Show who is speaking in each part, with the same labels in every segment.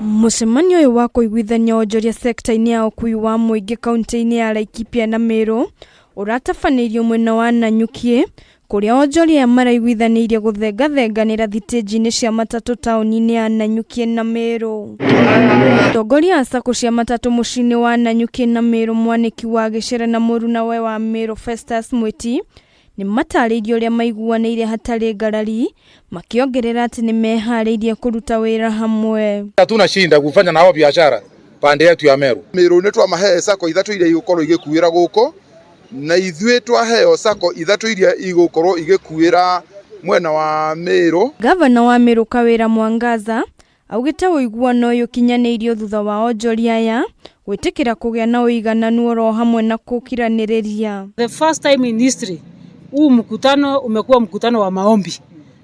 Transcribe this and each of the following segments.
Speaker 1: Mũcemanio ũyũ wa kũiguithania onjoria sekta-inĩ ya ũkui wa mũingĩ kaunti-inĩ ya Laikipia na Meru ũratabanĩirio mwena wa Nanyuki, kũrĩa onjoria maraiguithanĩirie gũthengathenganĩra thitĩnji-inĩ cia matatũ taũni-inĩ ya Nanyuki na Meru. Atongoria a sacco cia matatũ mũciĩ-inĩ wa Nanyuki na Meru, mwanĩki wa gĩcere na mũruna we wa Meru Festus Mwĩti, nĩ matarĩirie ũrĩa maiguanĩire hatarĩ ngarari, makiongerera atĩ nĩ meharĩirie kũruta wĩra hamwe.
Speaker 2: Hatuna shinda kufanya nao biashara pande yetu ya Meru.
Speaker 3: Meru nĩ twamahe sacco ithatũ iria igũkorwo igĩkuĩra gũkũ, na ithuĩ twaheo sacco ithatũ iria igũkorwo igĩkuĩra mwena wa Meru.
Speaker 1: Gavana wa Meru Kawĩra Mwangaza augĩte ũiguano ũyũ kinyanĩirio thutha wa onjoria aya gwĩtĩkĩra kũgĩa na ũigananu oro hamwe na kũkiranĩrĩria.
Speaker 4: The first time in history huu mkutano umekuwa mkutano wa maombi,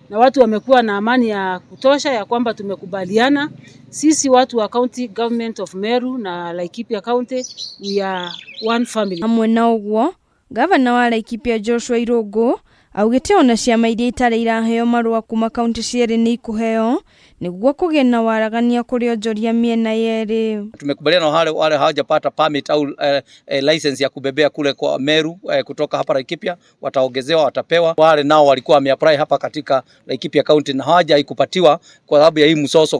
Speaker 4: na watu wamekuwa na amani ya kutosha ya kwamba tumekubaliana sisi watu wa County Government of Meru na Laikipia County, we are one family.
Speaker 1: Hamwe na ũguo, gavana wa Laikipia Joshua Irungu augĩte ona ciama iria itarĩ iraheo marũa kuma kaunti CIERI nĩ ikũheo nĩguo kũgĩe na waragania kũrĩ onjoria mĩena yerĩ.
Speaker 5: Tumekubaliana na wale hawajapata permit au license ya kubebea kule kwa Meru kutoka hapa Laikipia wataongezewa, watapewa. Wale nao walikuwa wameapply hapa katika Laikipia County na hawajaikupatiwa kwa sababu ya hii msoso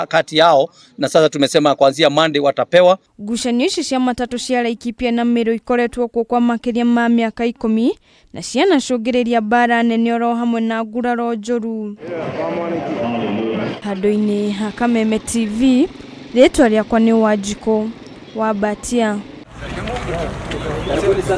Speaker 5: kati yao, na sasa tumesema kuanzia Monday watapewa.
Speaker 1: Ngucanio ici cia matatũ cia Laikipia na Meru ikoretwo kuo kwa makĩria ma mĩaka 10 na cianacũngĩrĩria mbara nene oro hamwe na nguraro njũru. Handũ-inĩ ha Kameme TV, rĩtwa rĩakwa nĩ Wanjikũ wa Batia.